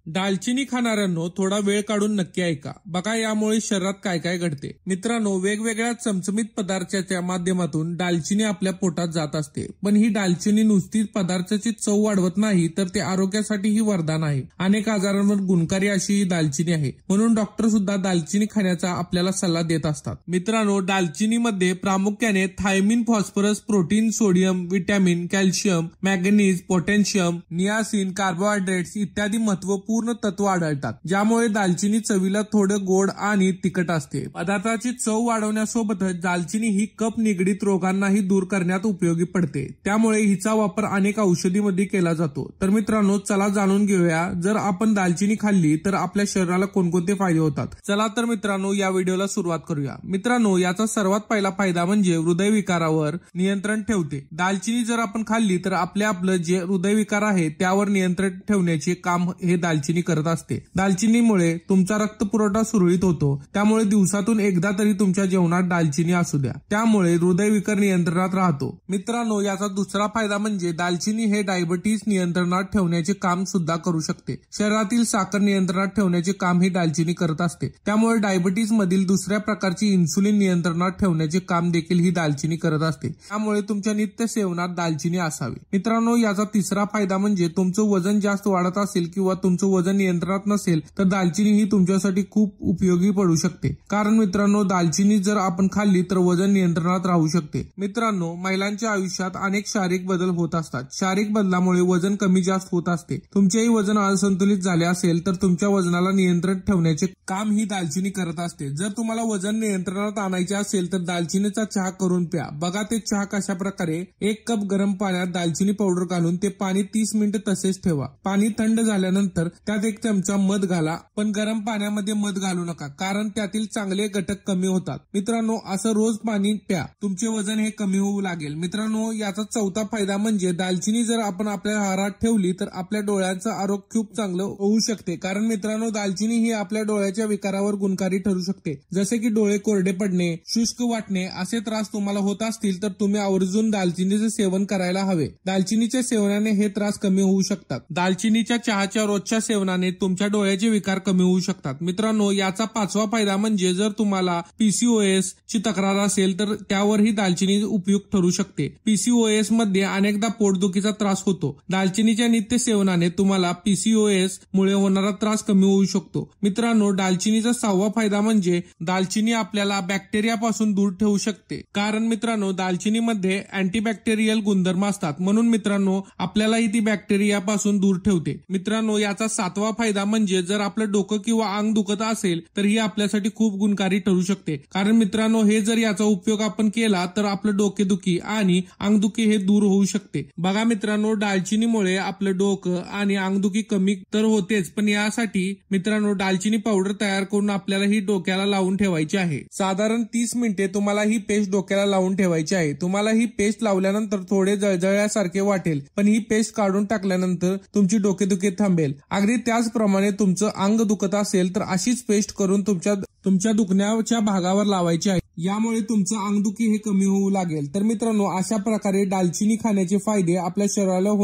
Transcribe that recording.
दालचिनी खाणाऱ्यांनो थोडा वेळ काढून नक्की ऐका. बघा यामुळे शरीरात काय काय घडते. मित्रांनो, वेगवेगळ्या चमचमीत पदार्थाच्या माध्यमातून दालचिनी आपल्या पोटात जात असते. पण ही दालचिनी नुसतीच पदार्थाची चव वाढवत नाही, तर ते आरोग्यासाठीही वरदान आहे. अनेक आजारांवर गुणकारी अशी ही दालचिनी आहे. म्हणून डॉक्टर सुद्धा दालचिनी खाण्याचा आपल्याला सल्ला देत असतात. मित्रांनो, दालचिनीमध्ये प्रामुख्याने thiamine, phosphorus, protein, sodium, vitamin, calcium, manganese, potassium, niacin, carbohydrates इत्यादी महत्वपूर्ण तत्व आढळतात, ज्यामुळे दालचिनी चवीला थोडं गोड आणि तिखट असते. पदार्थाची चव वाढवण्यासोबतच दालचिनी ही कफ निगडीत रोगांनाही दूर करण्यात उपयोगी पडते. त्यामुळे हिचा वापर अनेक औषधीमध्ये केला जातो. तर मित्रांनो, चला जाणून घेऊया, जर आपण दालचिनी खाल्ली तर आपल्या शरीराला कोणकोणते फायदे होतात. चला तर मित्रांनो, या व्हिडिओला सुरुवात करूया. मित्रांनो, याचा सर्वात पहिला फायदा म्हणजे हृदयविकारावर नियंत्रण ठेवते. दालचिनी जर आपण खाल्ली तर आपलं जे हृदयविकार आहे त्यावर नियंत्रण ठेवण्याचे काम हे दालचिनी करत असते. दालचिनीमुळे तुमचा रक्तपुरवठा सुरळीत होतो. त्यामुळे दिवसातून एकदा तरी तुमच्या जेवणात दालचिनी असू द्या. त्यामुळे हृदयविकार नियंत्रणात राहतो. मित्रांनो, याचा दुसरा फायदा म्हणजे दालचिनी हे डायबिटीज नियंत्रणात ठेवण्याचे काम सुद्धा करू शकते. शरीरातील साखर नियंत्रणात ठेवण्याचे काम ही दालचिनी करत असते. त्यामुळे डायबिटीज मधील दुसऱ्या प्रकारची इन्सुलिन नियंत्रणात ठेवण्याचे काम देखील ही दालचिनी करत असते. त्यामुळे तुमच्या नित्य सेवनात दालचिनी असावी. मित्रांनो, याचा तिसरा फायदा म्हणजे तुमचं वजन जास्त वाढत असेल किंवा तुमचं वजन नियंत्रणात नसेल तर दालचिनी ही तुमच्यासाठी खूप उपयोगी पडू शकते. कारण मित्रांनो, दालचिनी जर आपण खाल्ली तर वजन नियंत्रणात राहू शकते. मित्रांनो, महिलांच्या आयुष्यात अनेक शारीरिक बदल होत असतात. शारीरिक बदलामुळे वजन कमी जास्त होत असते. तुमचेही वजन असंतुलित झाले असेल तर तुमच्या वजनाला नियंत्रण ठेवण्याचे काम ही दालचिनी करत असते. जर तुम्हाला वजन नियंत्रणात आणायचे असेल तर दालचिनीचा चहा करून प्या. बघा ते चहा कशा प्रकारे: 1 कप गरम पाण्यात दालचिनी पावडर घालून ते पाणी 30 मिनिटे तसेच ठेवा. पाणी थंड झाल्यानंतर त्यात 1 चमचा मध घाला. पण गरम पाण्यामध्ये मध घालू नका, कारण त्यातील चांगले घटक कमी होतात. मित्रांनो, असं रोज पाणी प्या. तुमचे वजन हे कमी होऊ लागेल. मित्रांनो, याचा चौथा फायदा म्हणजे दालचिनी जर आपण आपल्या आहारात ठेवली तर आपल्या डोळ्यांचं आरोग्य खूप चांगलं होऊ शकते. कारण मित्रांनो, दालचिनी ही आपल्या डोळ्याच्या विकारावर गुणकारी ठरू शकते. जसे की डोळे कोरडे पडणे, शुष्क वाटणे असे त्रास तुम्हाला होत असतील तर तुम्ही आवर्जून दालचिनीचे सेवन करायला हवे. दालचिनीच्या सेवनाने हे त्रास कमी होऊ शकतात. दालचिनीच्या चहाच्या रोजच्या सेवनाने तुमच्या डोळ्याचे विकार कमी होऊ शकतात. मित्रांनो, याचा पाचवा फायदा म्हणजे जर तुम्हाला पीसीओएस ची तक्रार असेल तर त्यावरही दालचिनी उपयुक्त ठरू शकते. पीसीओएस मध्ये अनेकदा पोटदुखीचा त्रास होतो. दालचिनीच्या नित्य सेवनाने तुम्हाला पीसीओएस मुळे होणारा त्रास कमी होऊ शकतो. मित्रांनो, दालचिनीचा 6वा फायदा म्हणजे दालचिनी आपल्याला बॅक्टेरियापासून दूर ठेवू शकते. कारण मित्रांनो, दालचिनीमध्ये अँटीबॅक्टेरियल गुणधर्म असतात. म्हणून मित्रांनो, आपल्यालाही ती बॅक्टेरियापासून दूर ठेवते. मित्रांनो, याचा 7वा फायदा म्हणजे जर आपलं डोकं किंवा अंग दुखत असेल तर ही आपल्यासाठी खूप गुणकारी ठरू शकते. कारण मित्रांनो, हे जर याचा उपयोग आपण केला तर आपलं डोकेदुखी आणि अंगदुखी हे दूर होऊ शकते. बघा मित्रांनो, दालचिनीमुळे आपलं डोकं आणि अंगदुखी कमी तर होतेच, पण यासाठी मित्रांनो दालचिनी पावडर तयार करून आपल्याला ही डोक्याला लावून ठेवायची आहे. साधारण 30 मिनिटे तुम्हाला ही पेस्ट डोक्याला लावून ठेवायची आहे. तुम्हाला ही पेस्ट लावल्यानंतर थोडे जळजळल्यासारखे वाटेल, पण ही पेस्ट काढून टाकल्यानंतर तुमची डोकेदुखी थांबेल. अगदी त्याचप्रमाणे तुमचं अंग दुखत असेल तर अशीच पेस्ट करून तुमच्या दुखण्याच्या भागावर लावायची आहे. यामुळे तुमचं अंगदुखी हे कमी होऊ लागेल. तर मित्रांनो, अशा प्रकारे दालचिनी खाण्याचे फायदे आपल्या शरीराला